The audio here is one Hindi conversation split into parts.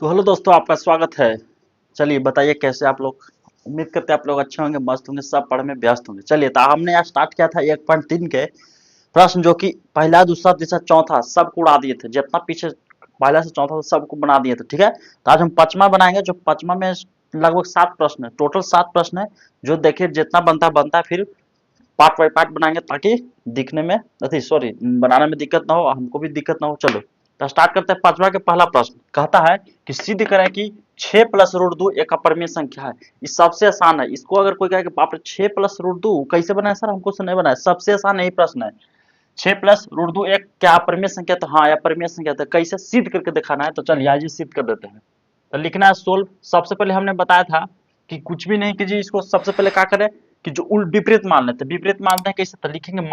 तो हेलो दोस्तों, आपका स्वागत है। चलिए बताइए कैसे आप लोग। उम्मीद करते हैं आप लोग अच्छे होंगे, मस्त होंगे, सब पढ़ने में व्यस्त होंगे। चलिए, तो हमने आज स्टार्ट किया था 1.3 के प्रश्न, जो कि पहला दूसरा तीसरा चौथा सबको उड़ा दिए थे। जितना पीछे पहला से चौथा था सबको बना दिए थे, ठीक है। तो आज हम पांचवा बनाएंगे, जो पांचवा में लगभग 7 प्रश्न है, टोटल 7 प्रश्न है। जो देखिए जितना बनता है, फिर पार्ट बाई पार्ट बनाएंगे, ताकि दिखने में अति सॉरी बनाने में दिक्कत ना हो, हमको भी दिक्कत ना हो। चलो तो स्टार्ट करते हैं। पांचवा के पहला प्रश्न कहता है कि सिद्ध करें कि 6 प्लस रूट 2 एक अपरिमेय संख्या है। ये सबसे आसान है। इसको अगर कोई कहे कि बाप रे 6 प्लस रूट 2 कैसे बनाए सर, हमको से नहीं बनाए, सबसे आसान यही प्रश्न है। 6 प्लस रूट 2 एक क्या अपरिमेय संख्या? तो हाँ, अपरिमेय संख्या। तो कैसे सिद्ध करके दिखाना है, तो चलिए आज ही सिद्ध कर देते हैं। तो लिखना है सोल्व। सबसे पहले हमने बताया था कि कुछ भी नहीं कीजिए, इसको सबसे पहले क्या करें कि जो उल्ट विपरीत मान लेते हैं। विपरीत मानते हैं कैसे? तो लिखेंगे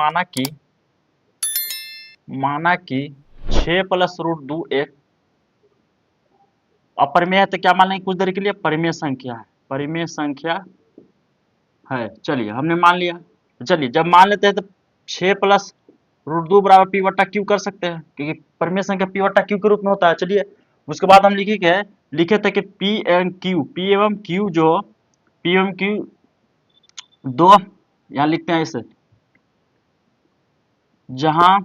माना कि 6 प्लस रूट 2 एक अपरिमेय है। तो क्या मान लेंगे कुछ देर के लिए? परिमेय संख्या है, परिमेय संख्या है। चलिए हमने मान लिया। चलिए जब मान लेते हैं तो 6 प्लस रूट 2 बराबर पी बट्टा क्यू कर सकते हैं, क्योंकि परिमेय संख्या पी बट्टा क्यू के रूप में होता है। चलिए उसके बाद हम लिखे थे कि पी एवं क्यू जो पी एवं क्यू दो, यहाँ लिखते हैं इसे, जहां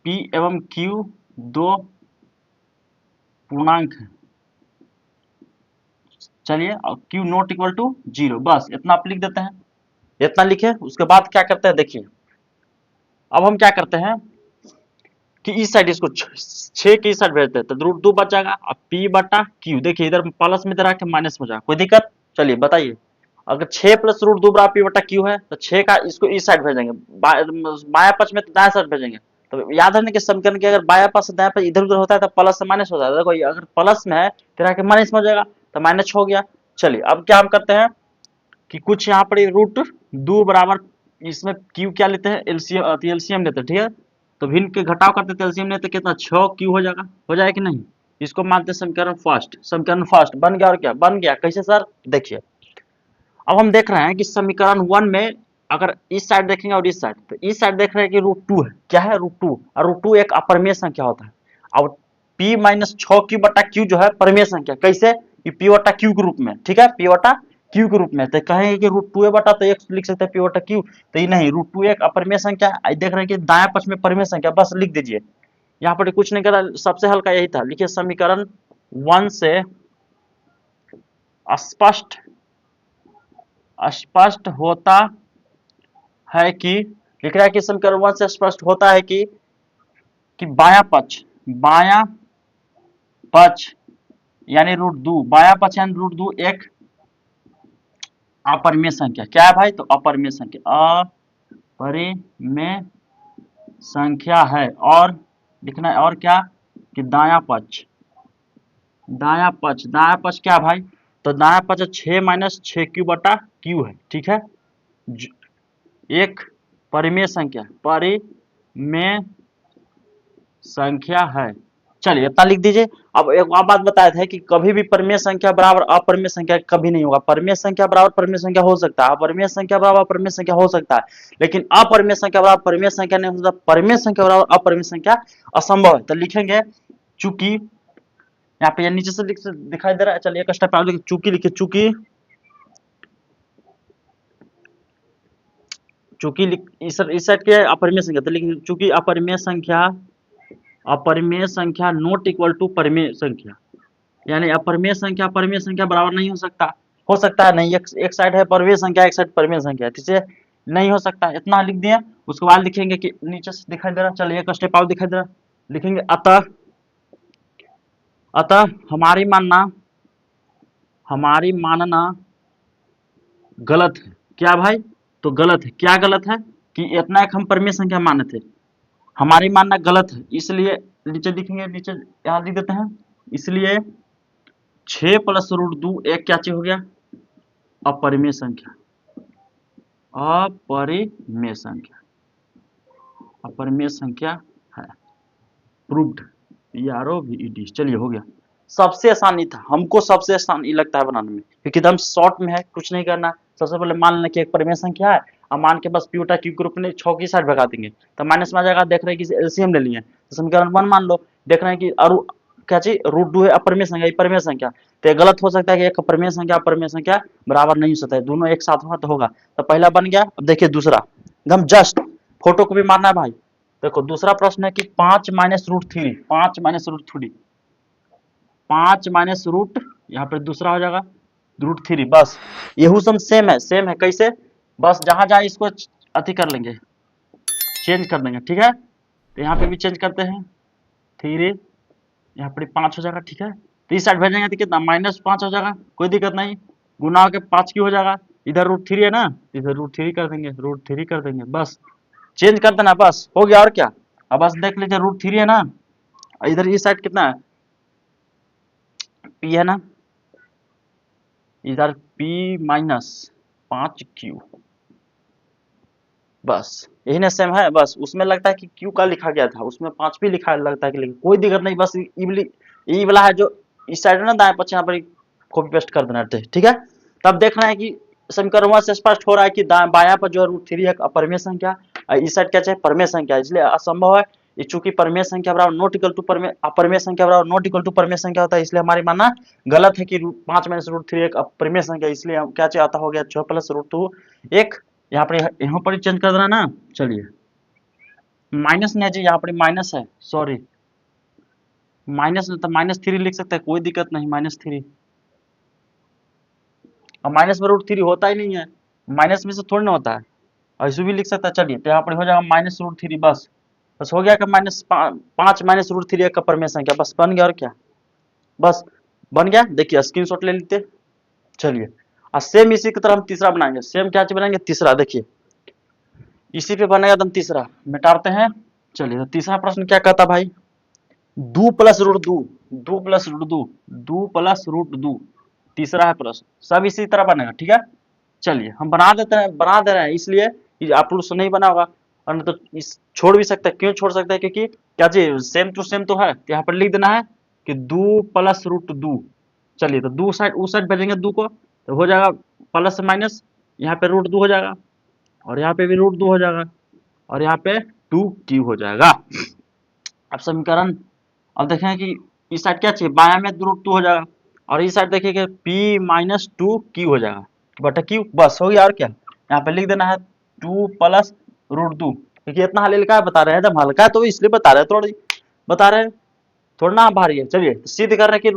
पी एवं क्यू दो पूर्णांक है। चलिए और क्यू नॉट इक्वल टू 0, बस इतना आप लिख देते हैं। इतना लिखे, उसके बाद क्या करते हैं देखिए। अब हम क्या करते हैं कि इस साइड इसको 6 की इस साइड भेजते हैं, तो रूट 2 बच जाएगा। अब पी बटा क्यू, देखिए इधर प्लस में इधर आके माइनस में जाएगा, कोई दिक्कत? चलिए बताइए, अगर 6 प्लस रूट 2 बराबर पी बटा क्यू है, तो 6 का इसको इस साइड भेजेंगे, बाया पक्ष में तो दाया साइड भेजेंगे। तो याद रखने कि समीकरण के अगर बाया पक्ष दाया पक्ष इधर उधर होता है तो प्लस से माइनस हो जाता है। देखो अगर प्लस में है फिर आके माइनस में हो जाएगा, तो माइनस हो गया। चलिए अब क्या हम करते हैं कि कुछ यहाँ पर रूट 2 बराबर, इसमें क्यू क्या लेते हैं? एलसीएम लेते हैं, ठीक है। तो भिन्न के घटाव करते थे, एलसीएम लेते कितना? 6 क्यू हो जाएगा, हो जाएगा कि नहीं? इसको मानते हैं समीकरण फर्स्ट। समीकरण फर्स्ट बन गया, और क्या बन गया? कैसे सर? देखिए अब हम देख रहे हैं कि समीकरण 1 में अगर इस साइड देखेंगे और इस साइड, तो इस साइड देख रहे हैं कि रूट 2 है। क्या है? रूट 2, और रूट 2 एक अपरिमेय संख्या होता है। अब p माइनस 6 क्यू बटा क्यू जो है परिमेय संख्या। कैसे? p बटा क्यू के रूप में, ठीक है, p बटा क्यू के रूप में। तो कहेंगे कि रूट 2 बटा, तो एक लिख सकते हैं p बटा क्यू। तो ये नहीं, रूट 2 एक अपरिमेय संख्या है। देख रहे हैं कि दाएं पक्ष में परिमेय संख्या, बस लिख दीजिए। यहाँ पर कुछ नहीं करा, सबसे हल्का यही था। लिखिए समीकरण 1 से स्पष्ट स्पष्ट होता है कि, लिख रहा है कि समीकरण 1 से स्पष्ट होता है कि बाया पक्ष यानी रूट 2, बाया पक्ष यानी रूट 2 एक अपरिमेय संख्या। क्या है भाई? तो अपरिमेय संख्या, अपरिमेय संख्या है। और लिखना है और क्या कि दाया पक्ष क्या भाई? तो दाया पक्ष 6 माइनस 6 क्यू बटा क्यू है, ठीक है। एक परिमेय संख्या है। चलिए इतना लिख दीजिए। अब एक और बात बताया था कि कभी भी परिमेय संख्या बराबर अपरिमेय संख्या कभी नहीं होगा। परिमेय संख्या बराबर परिमेय संख्या हो सकता है, अपरिमेय संख्या बराबर अपरिमेय संख्या हो सकता है, लेकिन अपरिमेय संख्या बराबर परिमेय संख्या नहीं हो सकता। परिमेय संख्या बराबर अपरिमेय संख्या असंभव है। तो लिखेंगे चूंकि, यहाँ पे नीचे से दिखाई दे रहा है। चलिए एक स्टेप आगे, चूंकि लिखिए, चूंकि इस साइड के अपरिमेय संख्या, तो लिखेंगे चूंकि अपरिमेय संख्या नॉट इक्वल टू परिमेय संख्या, यानी अपरिमेय संख्या बराबर नहीं हो सकता है नहीं। एक साइड है परिमेय संख्या, एक साइड परिमेय संख्या, ठीक है, नहीं हो सकता। इतना लिख दिया। उसके बाद लिखेंगे कि नीचे से दिखाई दे रहा, चलिए एक स्टेप आउट दिखाई दे रहा, लिखेंगे अतः हमारी मानना गलत है। क्या भाई? तो गलत है। क्या गलत है? कि इतना एक हम परिमेय संख्या माने थे, हमारी मानना गलत है। इसलिए नीचे लिखेंगे, नीचे यहाँ लिख देते हैं, इसलिए 6 प्लस रूट 2 एक क्या चीज हो गया? अपरिमेय संख्या, अपरिमेय संख्या, अपरिमेय संख्या है। Proved, PROVED। चलिए हो गया। सबसे आसान ही था, हमको सबसे आसान ही लगता है बनाने में, क्योंकि एकदम शॉर्ट में है, कुछ नहीं करना। सबसे पहले मान लेना कि एक परिमेय संख्या है, अब मान के बस पी क्यू ग्रुप ने 6 की साइड भगा देंगे, तो माइनस में आ जाएगा। देख रहे हैं कि एलसीएम ले लिए, तो समीकरण 1 मान लो। देख रहे हैं कि क्या चीज √2 है अपरिमेय संख्या, परिमेय संख्या, तो ये गलत हो सकता है कि एक अपरिमेय संख्या अपरिमेय संख्या बराबर नहीं हो सकता है, दोनों एक साथ होगा तो होगा। तो पहला बन गया। अब देखिए दूसरा, एकदम जस्ट फोटो को भी मारना है भाई। देखो दूसरा प्रश्न है कि 5 माइनस √3, 5 माइनस √3, 5 माइनस रूट, यहाँ पर दूसरा हो जाएगा √3, बस यहू सब सेम है कैसे, बस जहां जहां इसको अति कर लेंगे, चेंज कर देंगे, ठीक है। तो यहाँ पे भी चेंज करते हैं, 3, यहाँ पर 5 हो जाएगा, ठीक है। तो इस साइड भेजेंगे तो कितना -5 हो जाएगा, कोई दिक्कत नहीं, गुना होकर 5 क्यों हो जाएगा, इधर √3 है ना, इधर √3 कर देंगे, √3 कर देंगे, बस चेंज कर देना, बस हो गया और क्या। अब बस देख लीजिए √3 है ना, इधर इस साइड कितना है, p है ना, इधर p -5q, बस यही ना सेम है। बस उसमें लगता है कि q का लिखा गया था, उसमें 5 भी लिखा लगता है कि कोई दिक्कत नहीं, बस ई वाला है जो इस साइड है ना दाएं पक्ष, यहाँ पर कॉपी पेस्ट कर देना है, ठीक है। तब देखना है कि समीकरण से स्पष्ट हो रहा है कि बायां पर जो √3 है अपरिमेय संख्या, इस साइड क्या चाहिए परिमेय संख्या, इसलिए असंभव है। चूंकि परिमेय संख्या बराबर नॉट इक्वल टू अपरिमेय संख्या बराबर नॉट इक्वल टू परिमेय संख्या होता है, इसलिए हमारी मानना गलत है कि 5 माइनस √3 एक अपरिमेय संख्या, इसलिए हम क्या चाहिए आता हो गया 6 प्लस √2 1, यहाँ पर चेंज कर देना ना। चलिए माइनस नहीं है जी, यहाँ पर माइनस है, सॉरी माइनस तो -3 लिख सकते हैं, कोई दिक्कत नहीं, -3, और माइनस में √3 होता ही नहीं है, माइनस में से थोड़ी ना होता है, ऐसे भी लिख सकता है। चलिए तो यहाँ पर हो जाएगा -√3, बस हो गया कि -5 माइनस √3 का परिमेय संख्या, बस बन गया और क्या, बस बन गया। देखिए स्क्रीनशॉट ले लेते, चलिए और सेम इसी की तरह हम तीसरा बनाएंगे, सेम क्या चीज बनाएंगे तीसरा, देखिए इसी पे बनेगा एकदम तीसरा, मिटाते हैं। चलिए तो तीसरा प्रश्न क्या कहता भाई, 2 प्लस √2, 2 प्लस √2, 2 प्लस √2, तीसरा है प्रश्न, सब इसी तरह बनेगा, ठीक है। चलिए हम बना देते हैं, बना दे रहे हैं इसलिए आप लोग से नहीं बना होगा, और तो इस छोड़ भी सकते हैं, क्यों छोड़ सकते हैं, क्योंकि क्या चीज सेम टू सेम तो है, तो यहाँ पर लिख देना है कि 2 प्लस √2। चलिए तो दो साइड उस साइड भेजेंगे 2 को, तो हो जाएगा प्लस माइनस, यहाँ पे √2 हो जाएगा, और यहाँ पे भी √2 हो जाएगा, और यहाँ पे 2q हो जाएगा। अब समीकरण, अब देखें कि इस साइड क्या चाहिए, बाया में √2 हो जाएगा, और इस साइड देखिए p - 2q हो जाएगा बटा q, बस हो गया और क्या। यहाँ पे लिख देना है 2 प्लस √2, क्योंकि इतना हल्का बता रहे हैं, एकदम हल्का है तो इसलिए बता रहे हैं, थोड़ी बता रहे हैं, थोड़ा ना भारी है। चलिए सिद्ध कर रहे हैं कि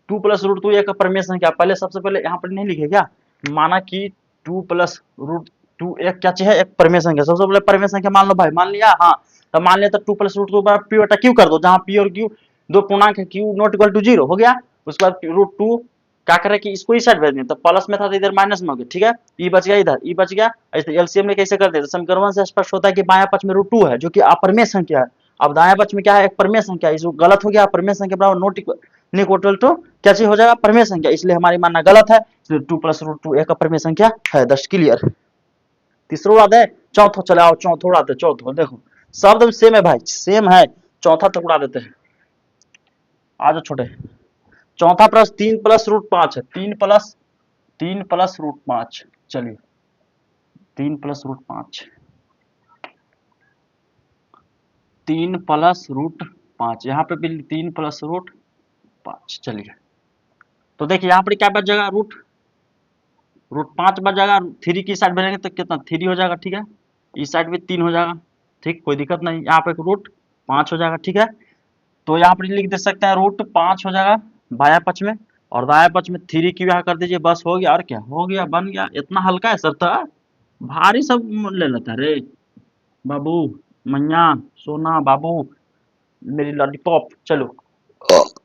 2 प्लस √2 एक परिमेय संख्या, पहले सबसे पहले यहाँ पर नहीं लिखे क्या, माना कि 2 प्लस √2 एक क्या चीज है, एक परिमेय संख्या, सबसे पहले परिमेय संख्या मान लो भाई, मान लिया, हाँ तो मान लिया, तो 2 प्लस √2 बराबर p बटा q कर दो, जहाँ p और q दो पूर्णांक है, q नॉट इक्वल टू 0 हो गया। उसके बाद √2 क्या करे कि इसको इस साइड भेज दें, तो प्लस में था तो इधर माइनस में हो गया, ठीक है, e बच गया, इधर e बच गया, ऐसे एलसीएम में कैसे कर देते, समीकरण से स्पष्ट होता है कि बायां पक्ष में √2 है जो कि अपरिमेय संख्या है, अब दायां पक्ष में क्या है, एक परिमेय संख्या, इसको गलत हो गया, परिमेय संख्या बराबर नॉट इक्वल टू क्या चीज हो जाएगा, परिमेय संख्या, इसलिए हमारी मानना गलत है, इसलिए 2 प्लस √2 एक अपरिमेय संख्या है, दस क्लियर। तीसरा उड़ा दे, चौथा चले आओ, चौथा उड़ा दे, चौथा देखो सब सेम है भाई, सेम है, चौथा तक उड़ा देते हैं, आ जाओ छोटे। चौथा प्रश्न 3 प्लस √5 है, 3 प्लस √5, चलिए 3 प्लस √5, 3 प्लस √5, यहाँ पे भी 3 प्लस √5, चलिए तो देखिए यहाँ पर क्या बच जाएगा, √5 बच जाएगा, 3 की साइड बनेंगे तो कितना 3 हो जाएगा, ठीक है, इस साइड भी 3 हो जाएगा, ठीक कोई दिक्कत नहीं, यहाँ पे √5 हो जाएगा, ठीक है। तो यहाँ पर लिख दे सकते हैं √5 हो जाएगा बाया पक्ष में, और दाया पक्ष में 3 की यहाँ कर दीजिए, बस हो गया और क्या, हो गया बन गया, इतना हल्का है सर, तो भारी सब ले लेता है रे बाबू, मैया सोना बाबू मेरी लॉलीपॉप। चलो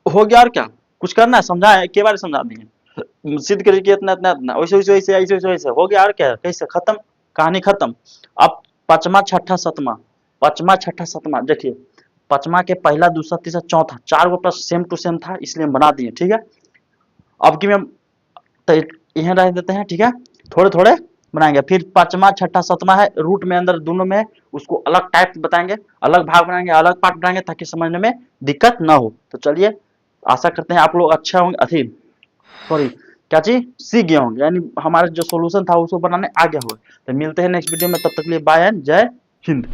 हो गया और क्या, कुछ करना है, समझा है, के बारे समझा दिए, सिद्ध करिए कि इतना इतना इतना, वैसे वैसे वैसे ऐसे वैसे हो गया और क्या, कैसे खत्म, कहानी खत्म। अब पांचवा छठा सतमा, पांचवा छठा सतमा देखिए, पांचवा के पहला दूसरा तीसरा चौथा 4 गो प्रश्न सेम टू सेम था, इसलिए हम बना दिए, ठीक है। अब की हम यहां रह देते हैं, ठीक है, थोड़े थोड़े बनाएंगे, फिर पांचवा छठा सतमा है रूट में अंदर दोनों में, उसको अलग टाइप बताएंगे, अलग भाग बनाएंगे, अलग पार्ट बनाएंगे, ताकि समझने में दिक्कत ना हो। तो चलिए आशा करते हैं आप लोग अच्छा होंगे, अथी सॉरी क्या चीज सीख गए होंगे, यानी हमारा जो सोल्यूशन था उसको बनाने आ गया होगा। तो मिलते हैं नेक्स्ट वीडियो में, तब तक के लिए बाय एंड जय हिंद।